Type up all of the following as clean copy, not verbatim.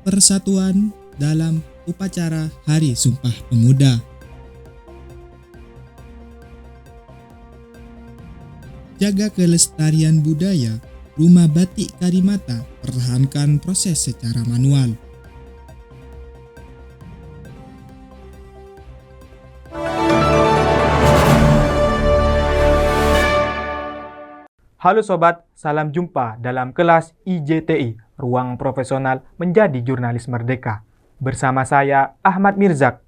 persatuan dalam upacara Hari Sumpah Pemuda. Jaga kelestarian budaya, Rumah Batik Karimata pertahankan proses secara manual. Halo sobat, salam jumpa dalam kelas IJTI, Ruang Profesional Menjadi Jurnalis Merdeka. Bersama saya, Ahmad Mirzak.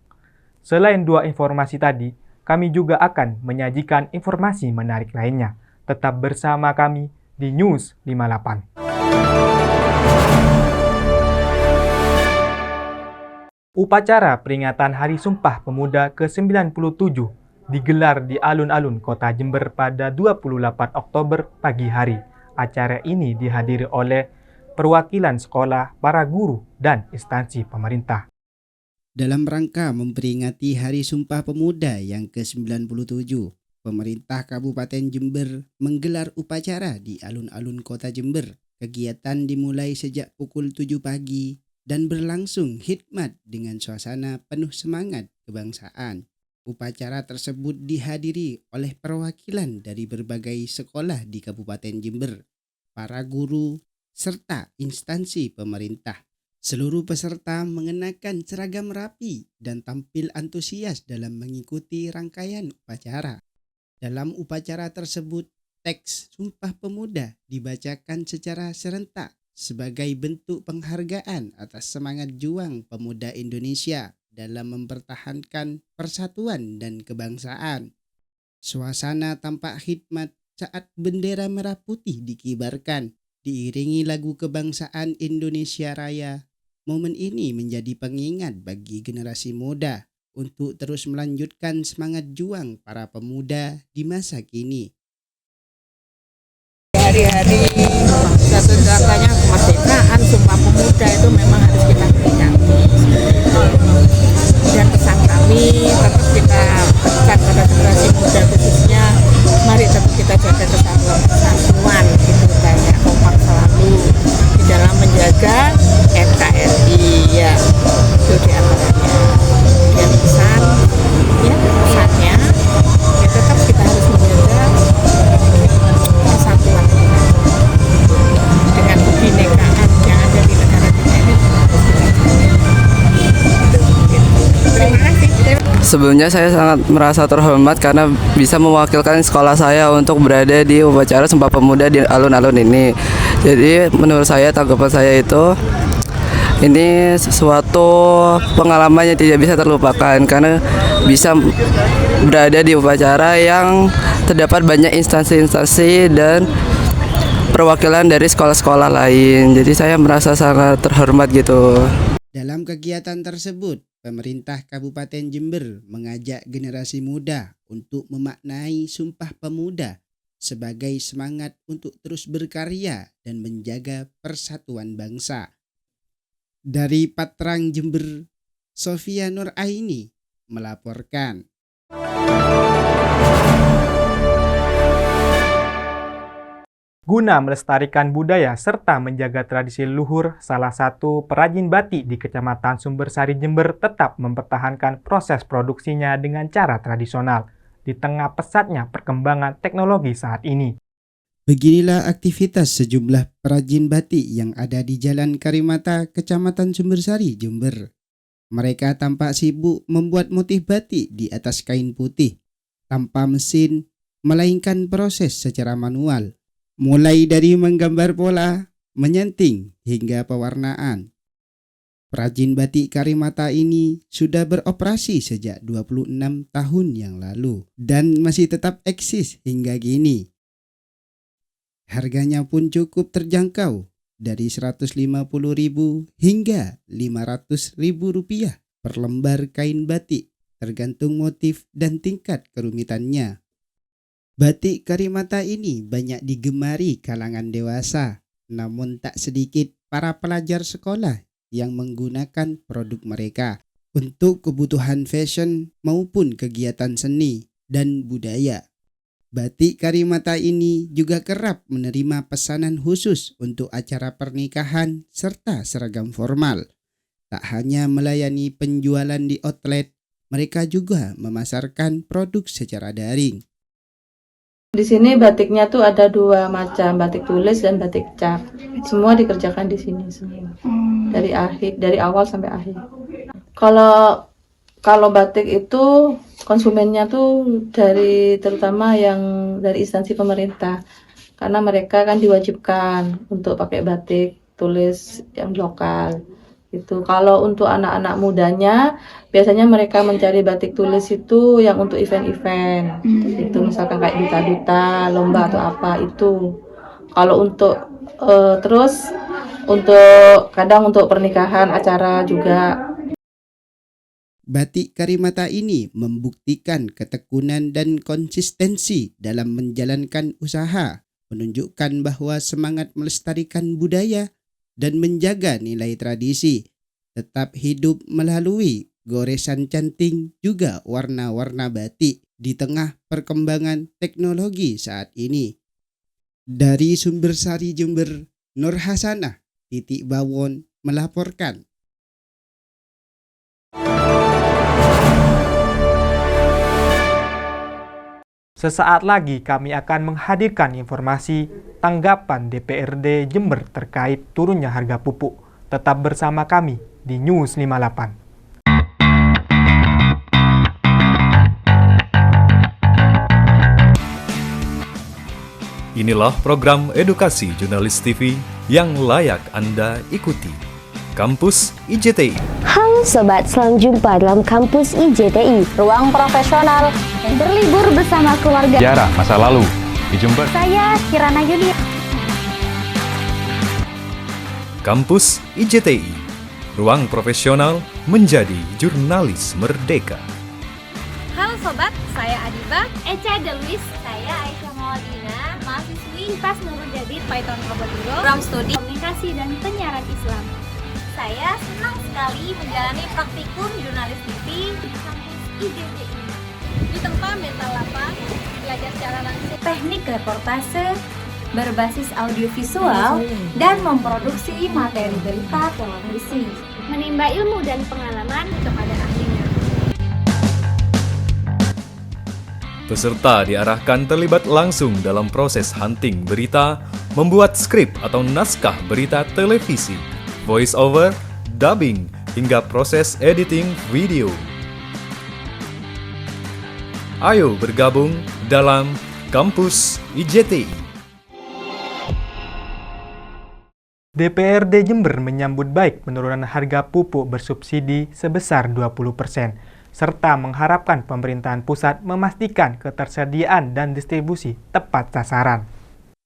Selain dua informasi tadi, kami juga akan menyajikan informasi menarik lainnya. Tetap bersama kami di News 58. Upacara peringatan Hari Sumpah Pemuda ke-97 digelar di alun-alun Kota Jember pada 28 Oktober pagi hari. Acara ini dihadiri oleh perwakilan sekolah, para guru, dan instansi pemerintah. Dalam rangka memperingati Hari Sumpah Pemuda yang ke-97, pemerintah Kabupaten Jember menggelar upacara di alun-alun Kota Jember. Kegiatan dimulai sejak pukul 7 pagi dan berlangsung khidmat dengan suasana penuh semangat kebangsaan. Upacara tersebut dihadiri oleh perwakilan dari berbagai sekolah di Kabupaten Jember, para guru, serta instansi pemerintah. Seluruh peserta mengenakan seragam rapi dan tampil antusias dalam mengikuti rangkaian upacara. Dalam upacara tersebut, teks Sumpah Pemuda dibacakan secara serentak sebagai bentuk penghargaan atas semangat juang pemuda Indonesia dalam mempertahankan persatuan dan kebangsaan. Suasana tampak khidmat saat bendera merah putih dikibarkan, diiringi lagu kebangsaan Indonesia Raya. Momen ini menjadi pengingat bagi generasi muda untuk terus melanjutkan semangat juang para pemuda di masa kini. Hari-hari satu gerakannya kemerdekaan, Sumpah Pemuda itu memang harus kita peringati. Dan pesan kami tetap kita pesan pada generasi muda khususnya, mari tetap kita jaga kesatuan gitu, kayak kompak selalu di dalam menjaga NKRI ya, itu diantaranya. Dan pesan ya, pesannya ya tetap kita harus menjaga kesatuan dengan kebinekaan yang ada di negara kita ini harus kita jaga. Terima kasih. Sebelumnya saya sangat merasa terhormat karena bisa mewakilkan sekolah saya untuk berada di upacara Sumpah Pemuda di alun-alun ini. Jadi menurut saya, tanggapan saya itu, ini sesuatu pengalaman yang tidak bisa terlupakan karena bisa berada di upacara yang terdapat banyak instansi-instansi dan perwakilan dari sekolah-sekolah lain. Jadi saya merasa sangat terhormat gitu. Dalam kegiatan tersebut, pemerintah Kabupaten Jember mengajak generasi muda untuk memaknai Sumpah Pemuda sebagai semangat untuk terus berkarya dan menjaga persatuan bangsa. Dari Patrang Jember, Sofia Nuraini melaporkan. Guna melestarikan budaya serta menjaga tradisi luhur, salah satu perajin batik di Kecamatan Sumbersari Jember tetap mempertahankan proses produksinya dengan cara tradisional di tengah pesatnya perkembangan teknologi saat ini. Beginilah aktivitas sejumlah perajin batik yang ada di Jalan Karimata, Kecamatan Sumbersari, Jember. Mereka tampak sibuk membuat motif batik di atas kain putih tanpa mesin, melainkan proses secara manual. Mulai dari menggambar pola, menyenting, hingga pewarnaan. Perajin batik Karimata ini sudah beroperasi sejak 26 tahun yang lalu dan masih tetap eksis hingga kini. Harganya pun cukup terjangkau, dari Rp150.000 hingga Rp500.000 per lembar kain batik, tergantung motif dan tingkat kerumitannya. Batik Karimata ini banyak digemari kalangan dewasa, namun tak sedikit para pelajar sekolah yang menggunakan produk mereka untuk kebutuhan fashion maupun kegiatan seni dan budaya. Batik Karimata ini juga kerap menerima pesanan khusus untuk acara pernikahan serta seragam formal. Tak hanya melayani penjualan di outlet, mereka juga memasarkan produk secara daring. Di sini batiknya tuh ada 2 macam, batik tulis dan batik cap. Semua dikerjakan di sini semua. Dari awal sampai akhir. Kalau batik itu konsumennya tuh terutama yang dari instansi pemerintah. Karena mereka kan diwajibkan untuk pakai batik tulis yang lokal. Gitu. Kalau untuk anak-anak mudanya, biasanya mereka mencari batik tulis itu yang untuk event-event. Itu misalkan kayak duta-duta, lomba atau apa itu. Kalau untuk terus kadang untuk pernikahan, acara juga. Batik Karimata ini membuktikan ketekunan dan konsistensi dalam menjalankan usaha, menunjukkan bahwa semangat melestarikan budaya dan menjaga nilai tradisi tetap hidup melalui goresan canting juga warna-warna batik di tengah perkembangan teknologi saat ini. Dari Sumbersari Jember, Nur Hasanah, Titik Bawon melaporkan. Sesaat lagi kami akan menghadirkan informasi tanggapan DPRD Jember terkait turunnya harga pupuk. Tetap bersama kami di News 58. Inilah program edukasi jurnalis TV yang layak Anda ikuti. Kampus IJTI. Halo Sobat, selamat jumpa dalam Kampus IJTI. Ruang profesional, berlibur bersama keluarga. Sejarah masa lalu di Jember. Saya Kirana Yudi. Kampus IJTI. Ruang profesional menjadi jurnalis merdeka. halo Sobat, saya Adiba, Eca Deluis, saya Aisyah Mawadina, mahasiswi PAS Nurul Jadid Python Probolinggo, program studi komunikasi dan penyiaran Islam. Saya senang sekali menjalani praktikum jurnalis TV di kampus IJTI. Di tempat mental lapang, belajar secara langsung teknik reportase, berbasis audiovisual, dan memproduksi materi berita televisi, menimba ilmu dan pengalaman kepada ahlinya. Peserta diarahkan terlibat langsung dalam proses hunting berita, membuat skrip atau naskah berita televisi, voice over, dubbing, hingga proses editing video. Ayo bergabung dalam Kampus IJTI. DPRD Jember menyambut baik penurunan harga pupuk bersubsidi sebesar 20%, serta mengharapkan pemerintahan pusat memastikan ketersediaan dan distribusi tepat sasaran.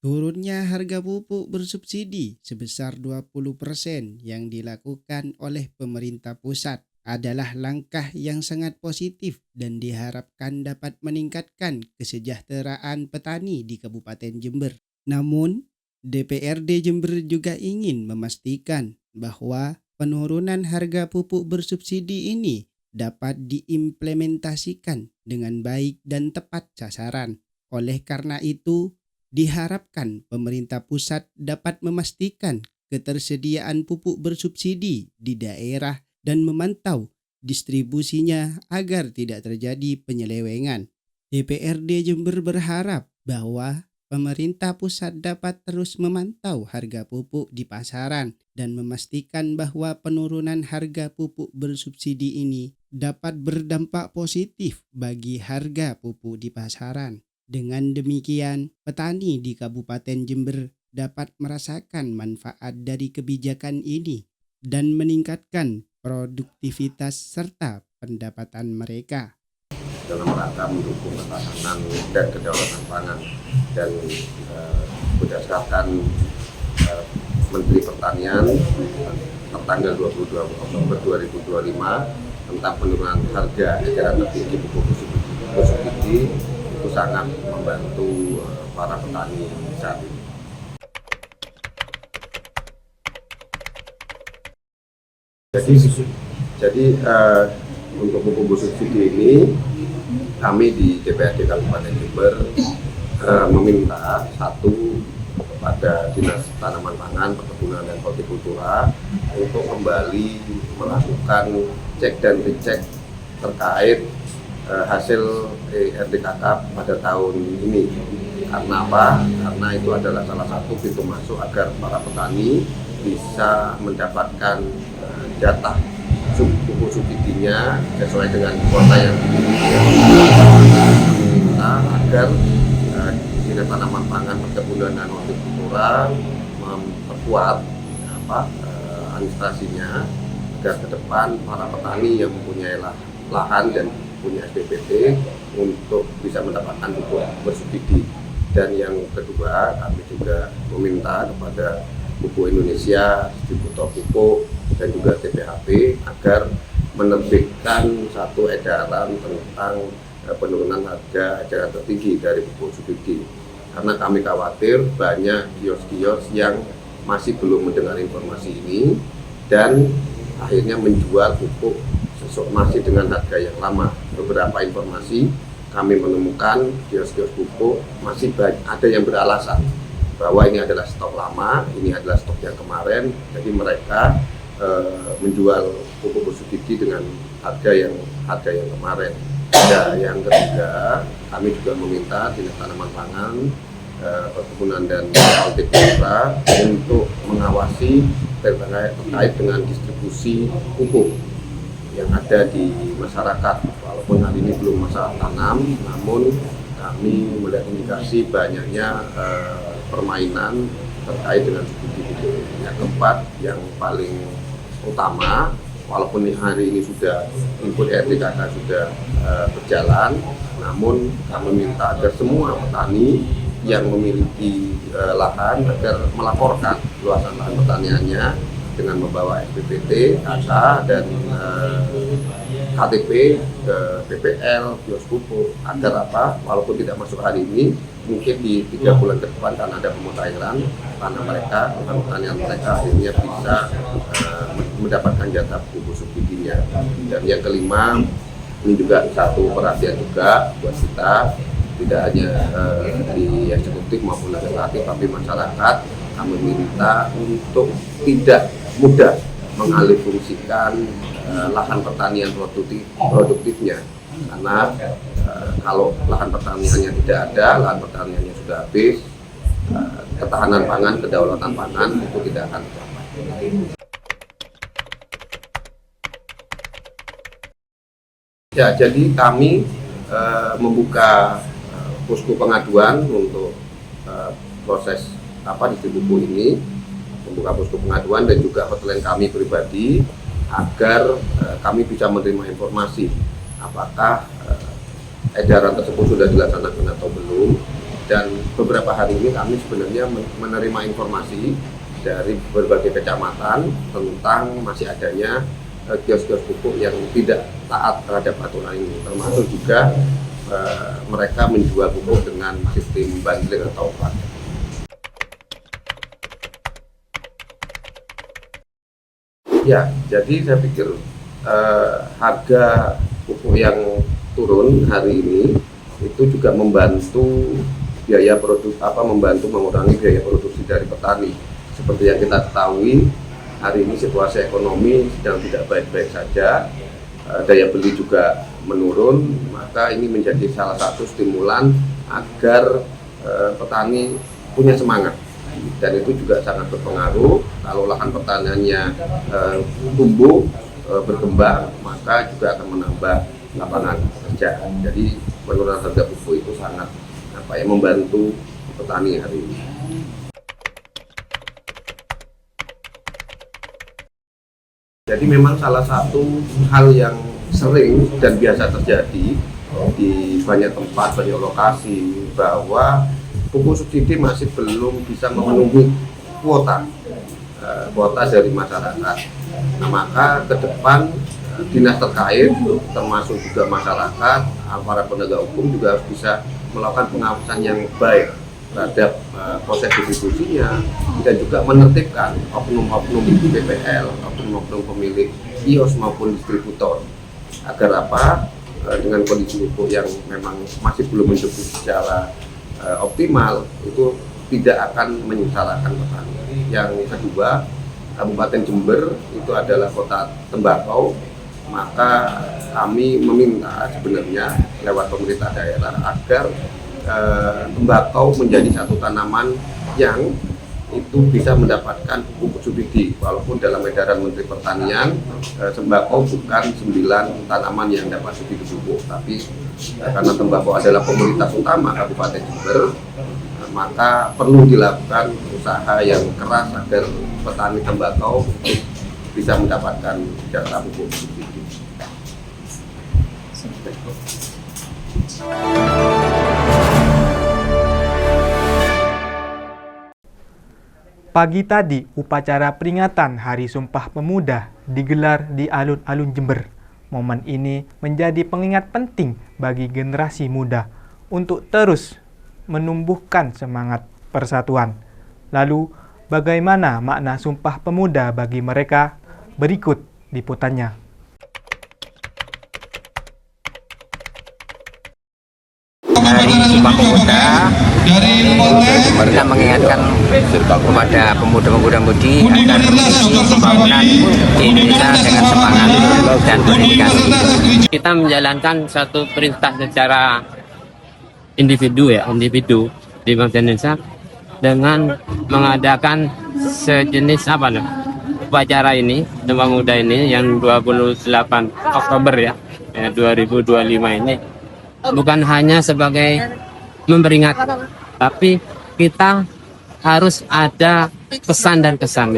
Turunnya harga pupuk bersubsidi sebesar 20% yang dilakukan oleh pemerintah pusat adalah langkah yang sangat positif dan diharapkan dapat meningkatkan kesejahteraan petani di Kabupaten Jember. Namun, DPRD Jember juga ingin memastikan bahwa penurunan harga pupuk bersubsidi ini dapat diimplementasikan dengan baik dan tepat sasaran. Oleh karena itu, diharapkan pemerintah pusat dapat memastikan ketersediaan pupuk bersubsidi di daerah dan memantau distribusinya agar tidak terjadi penyelewengan. DPRD Jember berharap bahwa pemerintah pusat dapat terus memantau harga pupuk di pasaran dan memastikan bahwa penurunan harga pupuk bersubsidi ini dapat berdampak positif bagi harga pupuk di pasaran. Dengan demikian, petani di Kabupaten Jember dapat merasakan manfaat dari kebijakan ini dan meningkatkan produktivitas serta pendapatan mereka. Dalam rangka mendukung ketahanan dan kedaulatan pangan dan berdasarkan Menteri Pertanian tertanggal 22 Oktober 2025 tentang penurunan harga eceran tertinggi pupuk bersubsidi itu sangat membantu para petani saat ini. Jadi untuk pupuk bersubsidi ini kami di DPRD Kabupaten Jember meminta satu kepada Dinas Tanaman Pangan, Perkebunan dan Hortikultura untuk kembali melakukan cek dan recheck terkait hasil RDKK pada tahun ini. Karena apa? Karena itu adalah salah satu pintu masuk agar para petani bisa mendapatkan jatah pupuk subsidinya sesuai dengan kuota yang dimiliki. Kita agar Dinas Tanaman Pangan, Perkebunan dan Hortikultura memperkuat administrasinya agar ke depan para petani yang mempunyai lahan dan punya SPPT untuk bisa mendapatkan pupuk bersubsidi. Dan yang kedua, kami juga meminta kepada Pupuk Indonesia, distributor pupuk dan juga TPHP agar menerbitkan satu edaran tentang penurunan harga eceran tertinggi dari pupuk subsidi. Karena kami khawatir banyak kios-kios yang masih belum mendengar informasi ini dan akhirnya menjual pupuk masih dengan harga yang lama. Beberapa informasi kami menemukan kios-kios pupuk masih ada yang beralasan bahwa ini adalah stok lama, ini adalah stok yang kemarin, jadi mereka menjual pupuk bersubsidi dengan harga yang kemarin. Dan yang ketiga, kami juga meminta Dinas Tanaman Pangan, Perkebunan dan Hortikultura untuk mengawasi terkait dengan distribusi pupuk yang ada di masyarakat. Walaupun hari ini belum masa tanam, namun kami melihat indikasi banyaknya permainan terkait dengan subsidi pupuk. Yang keempat, yang paling utama, walaupun hari ini sudah input RDKK sudah berjalan, namun kami minta agar semua petani yang memiliki lahan agar melaporkan luasan lahan pertaniannya dengan membawa SPPT, KK, dan KTP ke PPL, kios pupuk, agar apa? Walaupun tidak masuk hari ini, mungkin di 3 bulan ke depan karena ada pemutahiran tanah mereka, lahan pertanian mereka akhirnya bisa mendapatkan jatah pupuk subsidinya. Dan yang kelima, ini juga satu perhatian juga buat kita, tidak hanya di eksekutif maupun legislatif, tapi masyarakat. Kami minta untuk tidak mudah mengalihfungsikan lahan pertanian produktifnya, karena kalau lahan pertaniannya tidak ada, lahan pertaniannya sudah habis, ketahanan pangan, kedaulatan pangan itu tidak akan tercapai. Ya, jadi kami membuka posko pengaduan untuk proses distribusi ini, membuka posko pengaduan dan juga hotline kami pribadi agar kami bisa menerima informasi apakah edaran tersebut sudah dilaksanakan atau belum. Dan beberapa hari ini kami sebenarnya menerima informasi dari berbagai kecamatan tentang masih adanya kios-kios pupuk yang tidak taat terhadap aturan ini, termasuk juga mereka menjual pupuk dengan sistem bundling atau paket. Ya, jadi saya pikir harga pupuk yang turun hari ini itu juga membantu membantu mengurangi biaya produksi dari petani. Seperti yang kita ketahui, hari ini situasi ekonomi sedang tidak baik-baik saja, daya beli juga menurun, maka ini menjadi salah satu stimulan agar petani punya semangat. Dan itu juga sangat berpengaruh kalau lahan pertaniannya tumbuh, berkembang, maka juga akan menambah lapangan kerja. Jadi penurunan harga pupuk itu sangat membantu petani hari ini. Jadi memang salah satu hal yang sering dan biasa terjadi di banyak tempat, banyak lokasi, bahwa pupuk subsidi masih belum bisa memenuhi kuota dari masyarakat. Nah, maka ke depan dinas terkait, termasuk juga masyarakat, para penegak hukum juga harus bisa melakukan pengawasan yang baik terhadap proses distribusinya dan juga menertibkan oknum-oknum PPL, oknum-oknum pemilik kios maupun distributor, agar dengan kondisi pupuk yang memang masih belum mencukupi secara optimal, itu tidak akan menyusahkan petani. Yang kedua, Kabupaten Jember itu adalah kota tembakau, maka kami meminta sebenarnya lewat pemerintah daerah agar tembakau menjadi satu tanaman yang itu bisa mendapatkan pupuk subsidi. Walaupun dalam edaran Menteri Pertanian tembakau bukan 9 tanaman yang dapat subsidi pupuk, tapi karena tembakau adalah komoditas utama Kabupaten Jember, maka perlu dilakukan usaha yang keras agar petani tembakau bisa mendapatkan jatah pupuk subsidi. Pagi tadi, upacara peringatan Hari Sumpah Pemuda digelar di alun-alun Jember. Momen ini menjadi pengingat penting bagi generasi muda untuk terus menumbuhkan semangat persatuan. Lalu, bagaimana makna Sumpah Pemuda bagi mereka? Berikut liputannya. Hari Sumpah Pemuda kita mengingatkan kepada pemuda-pemudi agar pembangunan di Indonesia dengan semangat dan berdedikasi. Kita menjalankan satu perintah secara individu di bangsa Indonesia dengan mengadakan sejenis upacara ini, Sumpah Pemuda ini yang 28 Oktober 2025 ini. Bukan hanya sebagai memperingatkan, tapi kita harus ada pesan dan kesan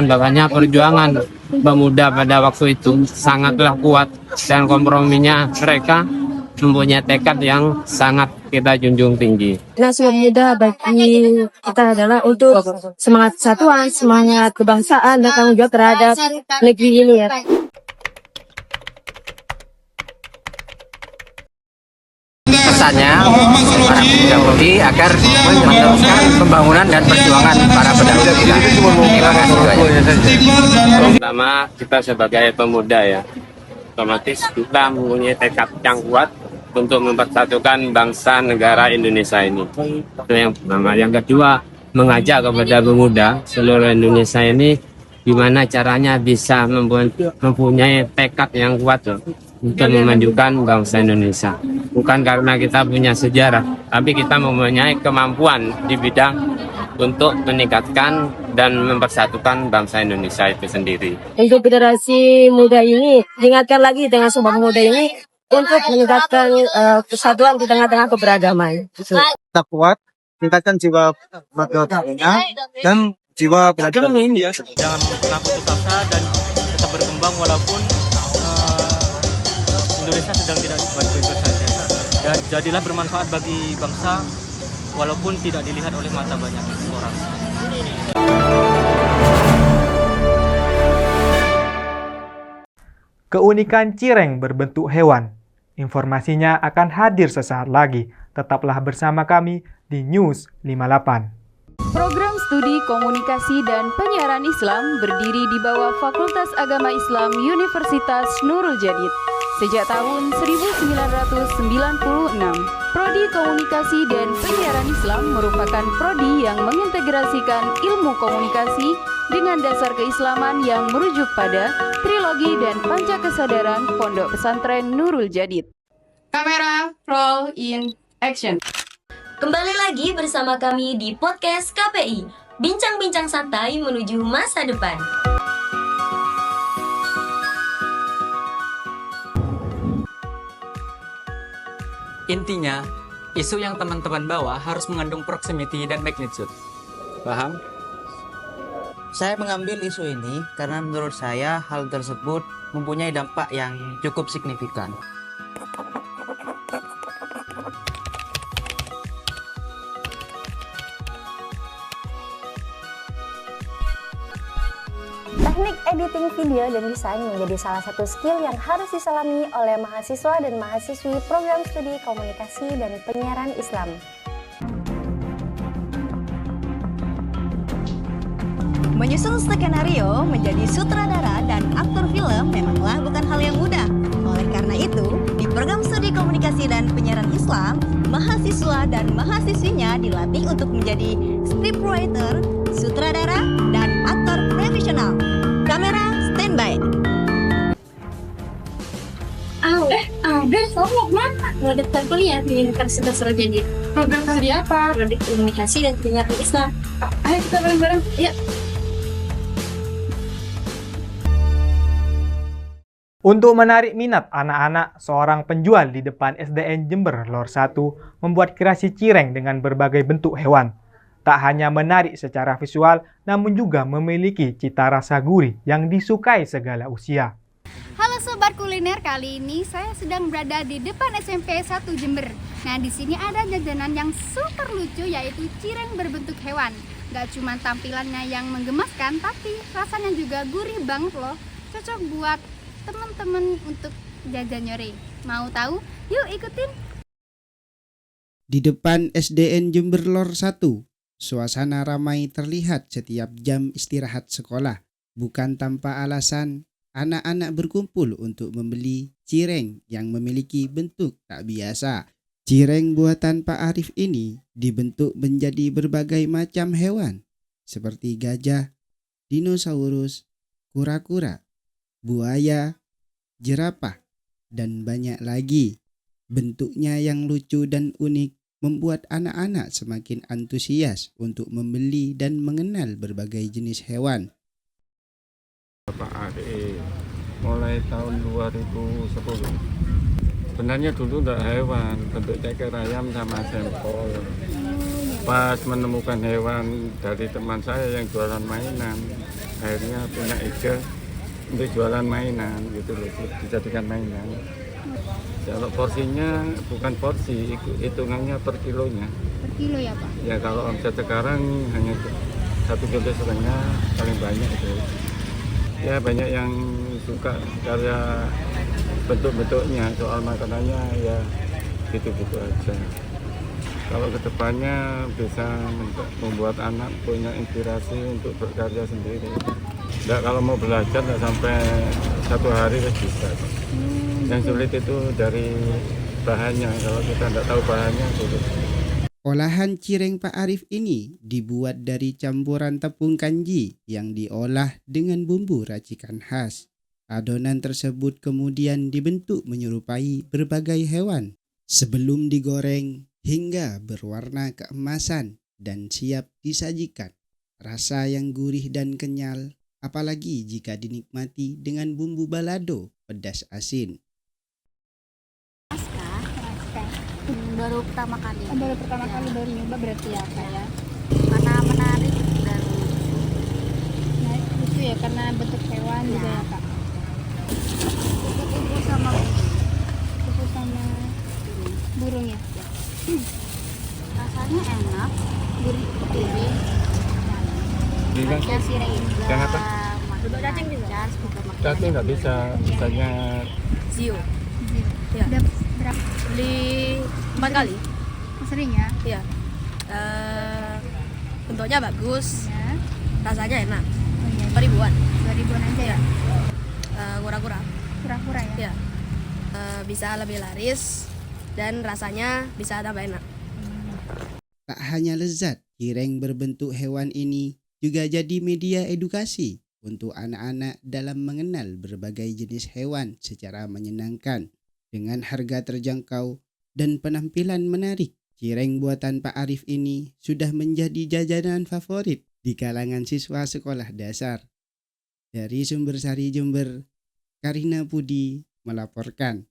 bahwanya perjuangan pemuda pada waktu itu sangatlah kuat dan komprominya mereka mempunyai tekad yang sangat kita junjung tinggi. Nah, Sumpah Pemuda bagi kita adalah untuk semangat kesatuan, semangat kebangsaan dan tanggung jawab terhadap negeri ini ya. Pesannya para pemuda-pemudi agar meneruskan pembangunan dan perjuangan para pendahulu kita. Terima kasih. Pertama, kita sebagai pemuda otomatis kita mempunyai tekad yang kuat untuk mempersatukan bangsa negara Indonesia ini. Itu yang pertama. Yang kedua, mengajak kepada pemuda seluruh Indonesia ini gimana caranya bisa mempunyai tekad yang kuat untuk memajukan bangsa Indonesia. Bukan karena kita punya sejarah, tapi kita mempunyai kemampuan di bidang untuk meningkatkan dan mempersatukan bangsa Indonesia itu sendiri. Untuk generasi muda ini, diingatkan lagi dengan Sumpah Pemuda ini untuk meningkatkan persatuan di tengah-tengah keberagaman. Tetap kuat, tingkatkan jiwa patriotisnya dan jiwa belajar. Jangan pernah putus asa dan tetap berkembang walaupun Indonesia sedang tidak baik-baik saja. Dan jadilah bermanfaat bagi bangsa walaupun tidak dilihat oleh mata banyak orang. Keunikan cireng berbentuk hewan. Informasinya akan hadir sesaat lagi. Tetaplah bersama kami di News 58. Program Studi Komunikasi dan Penyiaran Islam berdiri di bawah Fakultas Agama Islam Universitas Nurul Jadid. Sejak tahun 1996, Prodi Komunikasi dan Penyiaran Islam merupakan prodi yang mengintegrasikan ilmu komunikasi dengan dasar keislaman yang merujuk pada trilogi dan panca kesadaran Pondok Pesantren Nurul Jadid. Kamera, roll in action. Kembali lagi bersama kami di podcast KPI, bincang-bincang santai menuju masa depan. Intinya, isu yang teman-teman bawa harus mengandung proximity dan magnitude. Paham? Saya mengambil isu ini karena menurut saya hal tersebut mempunyai dampak yang cukup signifikan. Teknik editing video dan desain menjadi salah satu skill yang harus diselami oleh mahasiswa dan mahasiswi program studi komunikasi dan penyiaran Islam. Menyusun skenario, menjadi sutradara dan aktor film memanglah bukan hal yang mudah. Oleh karena itu, di program studi komunikasi dan penyiaran Islam, mahasiswa dan mahasiswinya dilatih untuk menjadi scriptwriter, sutradara, dan aktor profesional. Kamera standby. Ada mau mana? Mau daftar kuliah di Universitas Nurul Jadid. Program studi apa? Program komunikasi dan penyiaran Islam. Ayo kita bareng-bareng. Yuk. Untuk menarik minat anak-anak, seorang penjual di depan SDN Jember Lor 1 membuat kreasi cireng dengan berbagai bentuk hewan. Tak hanya menarik secara visual, namun juga memiliki cita rasa gurih yang disukai segala usia. Halo Sobat Kuliner, kali ini saya sedang berada di depan SMP 1 Jember. Nah, di sini ada jajanan yang super lucu, yaitu cireng berbentuk hewan. Gak cuma tampilannya yang menggemaskan, tapi rasanya juga gurih banget loh. Cocok buat teman-teman untuk jajan nyore. Mau tahu? Yuk ikutin. Di depan SDN Jember Lor 1, suasana ramai terlihat setiap jam istirahat sekolah. Bukan tanpa alasan, anak-anak berkumpul untuk membeli cireng yang memiliki bentuk tak biasa. Cireng buatan Pak Arif ini dibentuk menjadi berbagai macam hewan, seperti gajah, dinosaurus, kura-kura, buaya, jerapah, dan banyak lagi. Bentuknya yang lucu dan unik membuat anak-anak semakin antusias untuk membeli dan mengenal berbagai jenis hewan. Pak Arif mulai tahun 2010. Sebenarnya dulu tidak hewan, bentuk ceker ayam sama sempol. Pas menemukan hewan dari teman saya yang jualan mainan, akhirnya punya ide untuk jualan mainan gitu loh, dijadikan mainan. Kalau porsinya bukan porsi, hitungannya per kilonya. Per kilo ya Pak? Ya kalau omset sekarang hanya 1,5 kilo paling banyak itu. Ya banyak yang suka karya bentuk-bentuknya, soal makanannya ya gitu-gitu aja. Kalau kedepannya bisa membuat anak punya inspirasi untuk berkarya sendiri. Nggak, kalau mau belajar nggak sampai 1 hari bisa. Yang sulit itu dari bahannya, kalau kita nggak tahu bahannya sulit. Olahan cireng Pak Arif ini dibuat dari campuran tepung kanji yang diolah dengan bumbu racikan khas. Adonan tersebut kemudian dibentuk menyerupai berbagai hewan sebelum digoreng hingga berwarna keemasan dan siap disajikan. Rasa yang gurih dan kenyal, apalagi jika dinikmati dengan bumbu balado pedas asin. Baru pertama kali. Baru pertama kali baru nyoba berarti ya Kak ya? Karena menarik dan Nah, lucu ya karena bentuk hewan juga ya Kak. kupu-kupu sama Kupu sama burung ya. rasanya enak, gurih. Yang Cireng juga. yang apa? Bentuk cacing juga. Cacing nggak bisa, misalnya Zio. Ya. Udah berapa? Beli 4 kali. Sering ya? Iya. Bentuknya bagus. Ya. Rasanya enak. Oh, iya. 2.000-an. 2.000-an aja ya? Kura-kura. Kura-kura ya? Iya. Bisa lebih laris dan rasanya bisa tambah enak. Tak hanya lezat, cireng berbentuk hewan ini juga jadi media edukasi untuk anak-anak dalam mengenal berbagai jenis hewan secara menyenangkan. Dengan harga terjangkau dan penampilan menarik, cireng buatan Pak Arif ini sudah menjadi jajanan favorit di kalangan siswa sekolah dasar. Dari Sumbersari Jember, Karina Pudi melaporkan.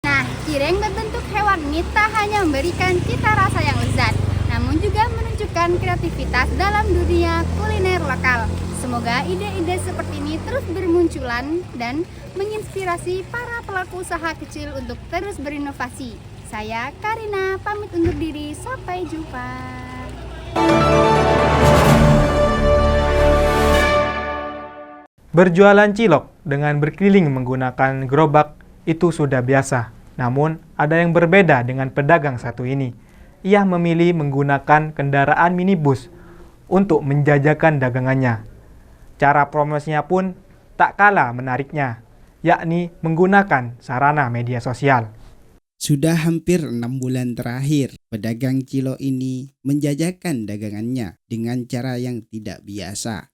Nah, cireng berbentuk hewan ini tak hanya memberikan cita rasa yang lezat, namun juga menunjukkan kreativitas dalam dunia kuliner lokal. Semoga ide-ide seperti ini terus bermunculan dan menginspirasi para pelaku usaha kecil untuk terus berinovasi. Saya Karina pamit undur diri, sampai jumpa. Berjualan cilok dengan berkeliling menggunakan gerobak itu sudah biasa. Namun, ada yang berbeda dengan pedagang satu ini. Ia memilih menggunakan kendaraan minibus untuk menjajakan dagangannya. Cara promosinya pun tak kalah menariknya, yakni menggunakan sarana media sosial. Sudah hampir 6 bulan terakhir, pedagang cilok ini menjajakan dagangannya dengan cara yang tidak biasa.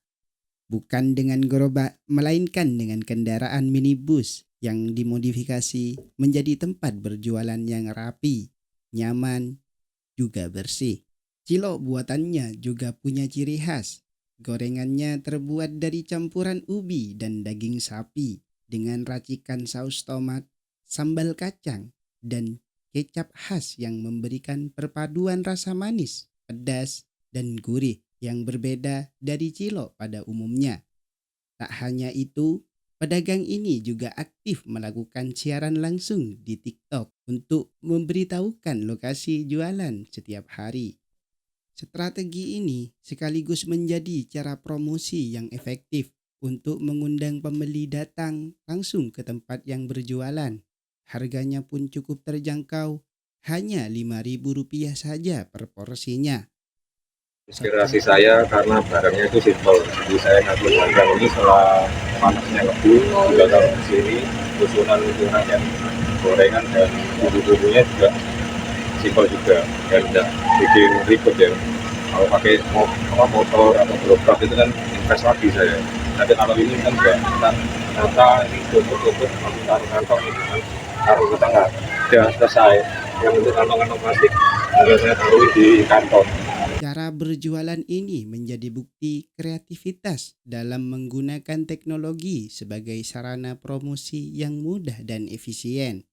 Bukan dengan gerobak, melainkan dengan kendaraan minibus yang dimodifikasi menjadi tempat berjualan yang rapi, nyaman, juga bersih. Cilok buatannya juga punya ciri khas. Gorengannya terbuat dari campuran ubi dan daging sapi dengan racikan saus tomat, sambal kacang, dan kecap khas yang memberikan perpaduan rasa manis, pedas, dan gurih yang berbeda dari cilok pada umumnya. Tak hanya itu, pedagang ini juga aktif melakukan siaran langsung di TikTok untuk memberitahukan lokasi jualan setiap hari. Strategi ini sekaligus menjadi cara promosi yang efektif untuk mengundang pembeli datang langsung ke tempat yang berjualan. Harganya pun cukup terjangkau, hanya Rp5.000 saja per porsinya. Inspirasi saya karena barangnya itu simpel, jadi saya ngatur harga ini setelah panasnya lebih, juga kalau di sini susunan yang gorengan dan bumbu-bumbunya juga simpel juga, dan tidak bikin ribet ya. Kalau pakai motor atau gerobak itu kan invest lagi saya. Tapi kalau ini kan enggak, ternyata ini tutup-tutup, taruh kantong itu kan, taruh ke tengah, sudah selesai. Yang untuk kantong-kantong plastik, juga saya taruh di kantong. Cara berjualan ini menjadi bukti kreativitas dalam menggunakan teknologi sebagai sarana promosi yang mudah dan efisien.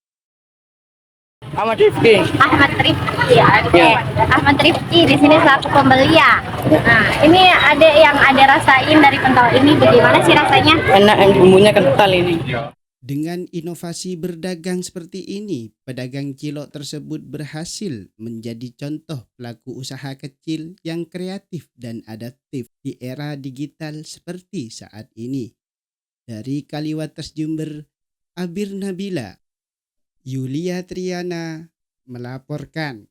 Ahmad Rifki. Ahmad Rifki, oke. Ahmad Rifki di sini selaku pembeli ya. Nah, ini ada yang ada rasain dari pentol ini, bagaimana sih rasanya? Enak, bumbunya kental ini. Dengan inovasi berdagang seperti ini, pedagang cilok tersebut berhasil menjadi contoh pelaku usaha kecil yang kreatif dan adaptif di era digital seperti saat ini. Dari Kaliwates Jember, Abir Nabila, Yulia Triana melaporkan.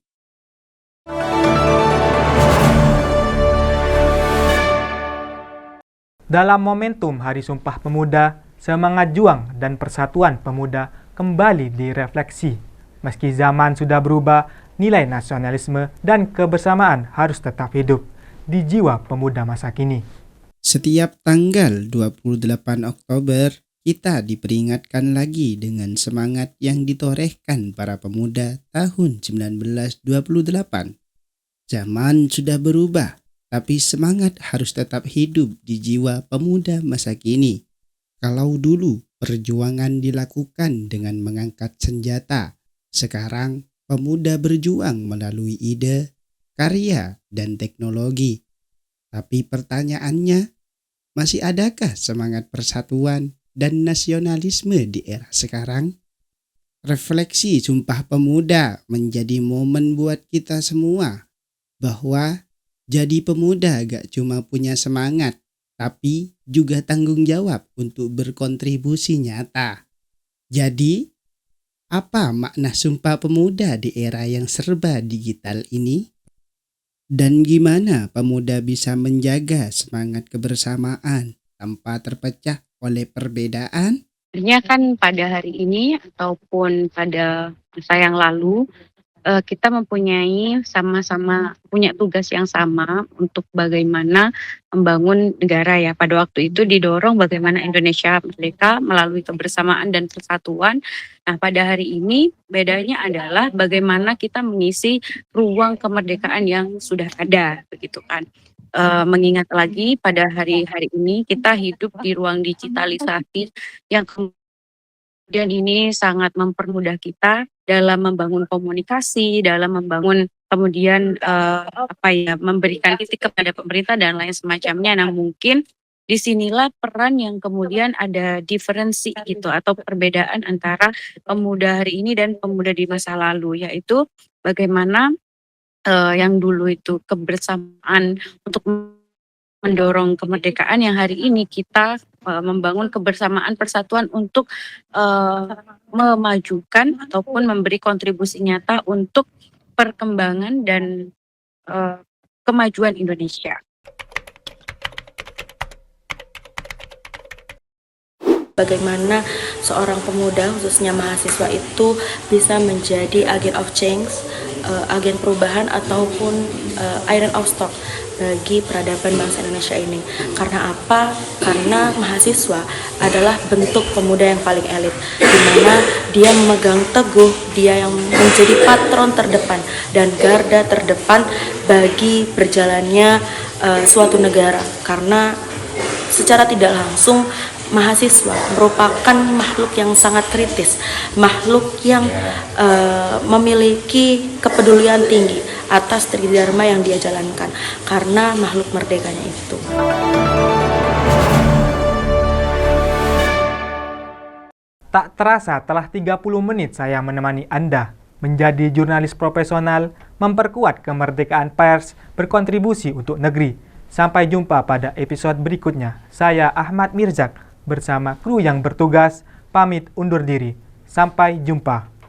Dalam momentum Hari Sumpah Pemuda, semangat juang dan persatuan pemuda kembali direfleksi. Meski zaman sudah berubah, nilai nasionalisme dan kebersamaan harus tetap hidup di jiwa pemuda masa kini. Setiap tanggal 28 Oktober, kita diperingatkan lagi dengan semangat yang ditorehkan para pemuda tahun 1928. Zaman sudah berubah, tapi semangat harus tetap hidup di jiwa pemuda masa kini. Kalau dulu perjuangan dilakukan dengan mengangkat senjata, sekarang pemuda berjuang melalui ide, karya, dan teknologi. Tapi pertanyaannya, masih adakah semangat persatuan dan nasionalisme di era sekarang? Refleksi Sumpah Pemuda menjadi momen buat kita semua bahwa jadi pemuda gak cuma punya semangat, tapi juga tanggung jawab untuk berkontribusi nyata. Jadi, apa makna Sumpah Pemuda di era yang serba digital ini? Dan gimana pemuda bisa menjaga semangat kebersamaan tanpa terpecah oleh perbedaan? Sebenarnya kan pada hari ini ataupun pada masa yang lalu, kita mempunyai sama-sama punya tugas yang sama untuk bagaimana membangun negara ya. Pada waktu itu didorong bagaimana Indonesia merdeka melalui kebersamaan dan persatuan. Nah, pada hari ini bedanya adalah bagaimana kita mengisi ruang kemerdekaan yang sudah ada, begitu kan. Mengingat lagi pada hari-hari ini kita hidup di ruang digitalisasi yang kemudian ini sangat mempermudah kita dalam membangun komunikasi, dalam membangun kemudian memberikan kritik kepada pemerintah dan lain semacamnya. Nah, mungkin disinilah peran yang kemudian ada diferensi gitu atau perbedaan antara pemuda hari ini dan pemuda di masa lalu, yaitu bagaimana yang dulu itu kebersamaan untuk mendorong kemerdekaan, yang hari ini kita membangun kebersamaan persatuan untuk memajukan ataupun memberi kontribusi nyata untuk perkembangan dan kemajuan Indonesia. Bagaimana seorang pemuda khususnya mahasiswa itu bisa menjadi agent of change, agen perubahan ataupun iron of stock bagi peradaban bangsa Indonesia ini. Karena apa? Karena mahasiswa adalah bentuk pemuda yang paling elit, di mana dia memegang teguh, dia yang menjadi patron terdepan dan garda terdepan bagi berjalannya suatu negara. Karena secara tidak langsung mahasiswa merupakan makhluk yang sangat kritis, makhluk yang memiliki kepedulian tinggi atas tridharma yang dia jalankan, karena makhluk merdekanya itu. Tak terasa telah 30 menit saya menemani Anda menjadi jurnalis profesional, memperkuat kemerdekaan pers, berkontribusi untuk negeri. Sampai jumpa pada episode berikutnya. Saya Ahmad Mirzak bersama kru yang bertugas pamit undur diri. Sampai jumpa.